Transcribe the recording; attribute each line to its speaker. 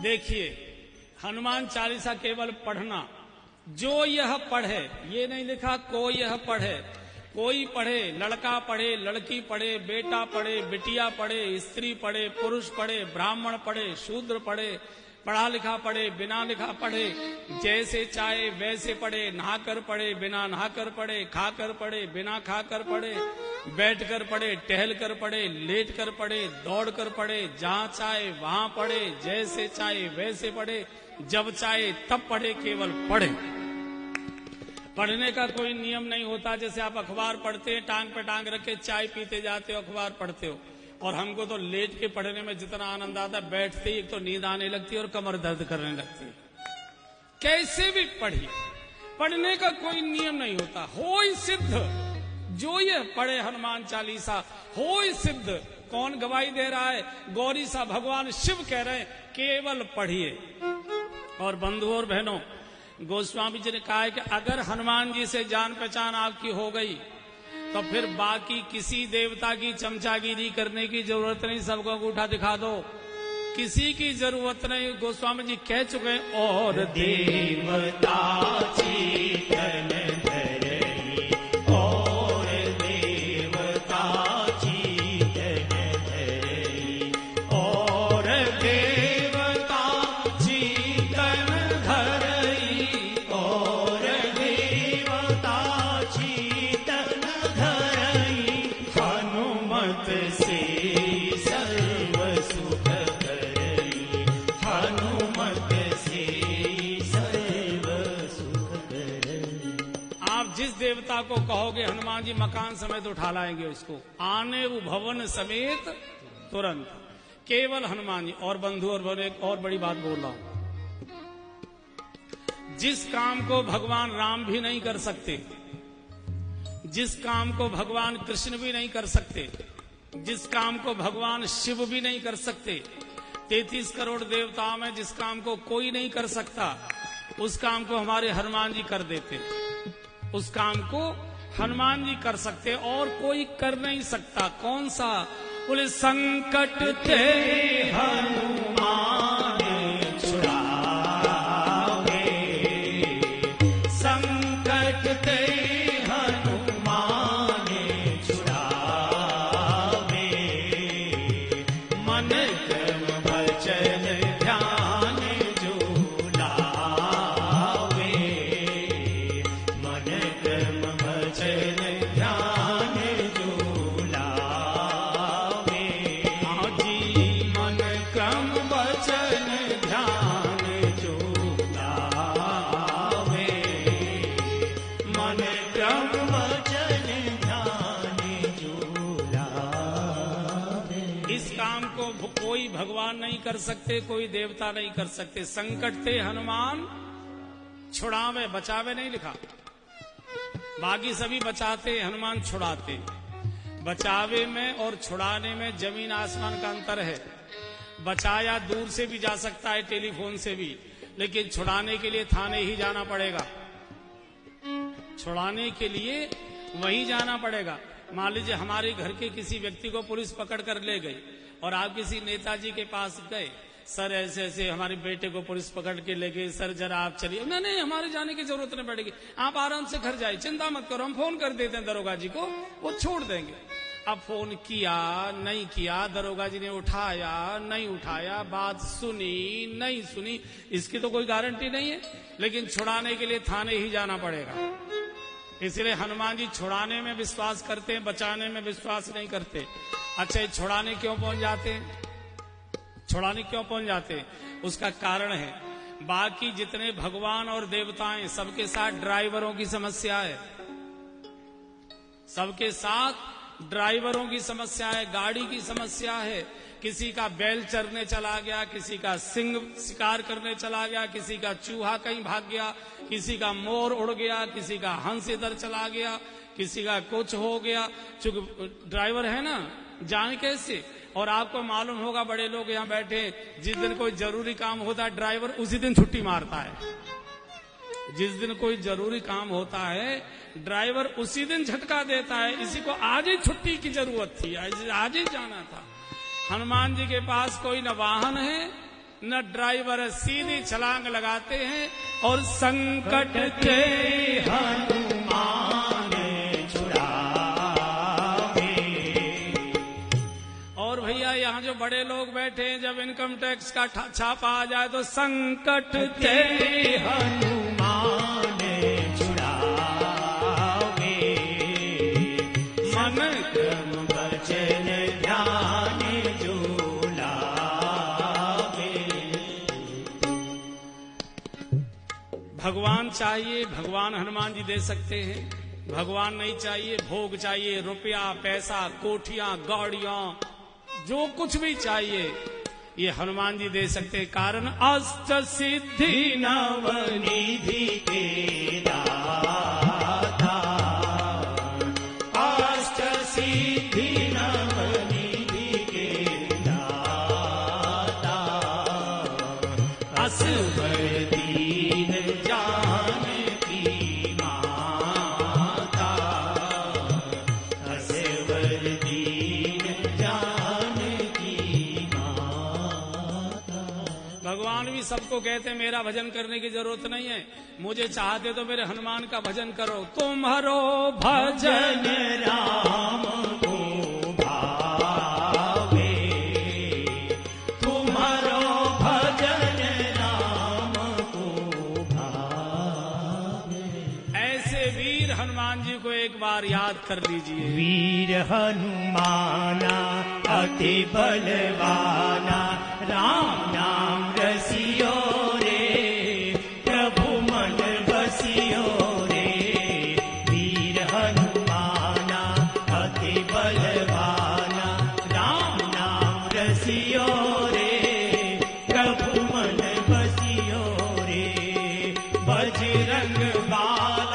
Speaker 1: देखिए, हनुमान चालीसा केवल पढ़ना, जो यह पढ़े, ये नहीं लिखा को यह पढ़े, कोई पढ़े, लड़का पढ़े, लड़की पढ़े, बेटा पढ़े, बिटिया पढ़े, स्त्री पढ़े, पुरुष पढ़े, ब्राह्मण पढ़े, शूद्र पढ़े, पढ़ा लिखा पढ़े, बिना लिखा पढ़े, जैसे चाहे वैसे पढ़े, नहाकर पढ़े, बिना नहाकर पढ़े, खाकर पढ़े, बिना खाकर पढ़े, बैठकर पढ़े, टहल कर पढ़े, लेट कर पढ़े, दौड़ कर पढ़े, जहां चाहे वहां पढ़े, जैसे चाहे वैसे पढ़े, जब चाहे तब पढ़े, केवल पढ़े। पढ़ने का कोई नियम नहीं होता। जैसे आप अखबार पढ़ते हैं, टांग पे टांग रख के चाय पीते जाते हो, अखबार पढ़ते हो, और हमको तो लेट के पढ़ने में जितना आनंद आता है, बैठते ही एक तो नींद आने लगती है और कमर दर्द करने लगती है। कैसे भी पढ़िए, पढ़ने का कोई नियम नहीं होता। होय सिद्ध, जो ये पढ़े हनुमान चालीसा होय सिद्ध। कौन गवाही दे रहा है? गौरी सा भगवान शिव कह रहे हैं, केवल पढ़िए। और बंधुओं और बहनों, गोस्वामी जी ने कहा है कि अगर हनुमान जी से जान पहचान आपकी हो गई तो फिर बाकी किसी देवता की चमचागिरी करने की जरूरत नहीं, सबको अंगूठा दिखा दो, किसी की जरूरत नहीं। गोस्वामी जी कह चुके हैं, और
Speaker 2: देवता चेतन धरई, और देवता चेतन धरई, और देवता चेतन धरई, और देवता चेतन धरई, हनुमत से सर्व सुख करई, हनुमत से सर्व सुख करई।
Speaker 1: आप जिस देवता को कहोगे हनुमान जी मकान समेत उठा लाएंगे उसको, आने वो भवन समेत तुरंत, केवल हनुमान जी। और बंधु और बहन, एक और बड़ी बात बोल रहा हूं, जिस काम को भगवान राम भी नहीं कर सकते, जिस काम को भगवान कृष्ण भी नहीं कर सकते, जिस काम को भगवान शिव भी नहीं कर सकते, 33 करोड़ देवताओं में जिस काम को कोई नहीं कर सकता, उस काम को हमारे हनुमान जी कर देते। उस काम को हनुमान जी कर सकते और कोई कर नहीं सकता। कौन सा? बोले संकट ते हनुमान छुड़ावे, संकट ते हनुमान छुड़ावे, मन क्रम वचन ध्यान जो लावे, मन क्रम वचन ध्यान जो लावे। हाँ जी, मन क्रम वचन ध्यान जो लावे, मन क्रम वचन ध्यान जो लावे। इस काम को कोई भगवान नहीं कर सकते, कोई देवता नहीं कर सकते। संकट थे हनुमान छुड़ावे, बचावे नहीं लिखा। बाकी सभी बचाते, हनुमान छुड़ाते। बचावे में और छुड़ाने में जमीन आसमान का अंतर है। बचाया दूर से भी जा सकता है, टेलीफोन से भी, लेकिन छुड़ाने के लिए थाने ही जाना पड़ेगा। छुड़ाने के लिए वहीं जाना पड़ेगा। मान लीजिए हमारे घर के किसी व्यक्ति को पुलिस पकड़ कर ले गई और आप किसी नेताजी के पास गए, सर ऐसे ऐसे हमारे बेटे को पुलिस पकड़ के ले गई, सर जरा आप चलिए। नहीं, हमारे जाने की जरूरत नहीं पड़ेगी, आप आराम से घर जाइए, चिंता मत करो, हम फोन कर देते हैं दरोगा जी को, वो छोड़ देंगे। अब फोन किया नहीं किया, दरोगा जी ने उठाया नहीं उठाया, बात सुनी नहीं सुनी, इसकी तो कोई गारंटी नहीं है। लेकिन छुड़ाने के लिए थाने ही जाना पड़ेगा। इसलिए हनुमान जी छुड़ाने में विश्वास करते हैं, बचाने में विश्वास नहीं करते। अच्छा, ये छुड़ाने क्यों पहुंच जाते हैं? छुड़ाने क्यों पहुंच जाते हैं? उसका कारण है, बाकी जितने भगवान और देवताएं सबके साथ ड्राइवरों की समस्या है। सबके साथ ड्राइवरों की समस्या है, गाड़ी की समस्या है। किसी का बैल चरने चला गया, किसी का सिंह शिकार करने चला गया, किसी का चूहा कहीं भाग गया, किसी का मोर उड़ गया, किसी का हंस इधर चला गया, किसी का कुछ हो गया। चूंकि ड्राइवर है ना, जाने कैसे। और आपको मालूम होगा, बड़े लोग यहाँ बैठे, जिस दिन कोई जरूरी काम होता है ड्राइवर उसी दिन छुट्टी मारता है। जिस दिन कोई जरूरी काम होता है ड्राइवर उसी दिन झटका देता है, इसी को आज ही छुट्टी की जरूरत थी, आज ही जाना था। हनुमान जी के पास कोई न वाहन है न ड्राइवर है, सीधी छलांग लगाते हैं और संकट के
Speaker 2: हनुमान छुड़ावे।
Speaker 1: और भैया यहाँ जो बड़े लोग बैठे हैं, जब इनकम टैक्स का छापा आ जाए तो संकट
Speaker 2: ते हनुमान छुड़ावे। मन क्रम वचन ध्यान जो लावे।
Speaker 1: भगवान चाहिए, भगवान हनुमान जी दे सकते हैं। भगवान नहीं चाहिए, भोग चाहिए, रुपया पैसा कोठियां गाड़ियां जो कुछ भी चाहिए ये हनुमान जी दे सकते हैं। कारण अष्ट सिद्धि
Speaker 2: नवनिधि के दाता। अष्ट सिद्धि नवनिधि के दाता। असवर दीन जानकी माता। असवर दीन जानकी माता।
Speaker 1: भगवान भी सबको कहते हैं मेरा भजन करने की जरूरत नहीं है, मुझे चाहते तो मेरे हनुमान का भजन करो। तुम्हारो भजन
Speaker 2: भजन राम को भावे। तुम्हारो भजन राम को भावे।
Speaker 1: ऐसे वीर हनुमान जी को एक बार याद कर लीजिए।
Speaker 2: वीर हनुमाना अति बलवाना। राम नाम रसियो रे प्रभु मन बसियो रे। वीर हनुमाना अति बलवाना। राम नाम रसियो रे प्रभु मन बसियो रे। बजरंग बाण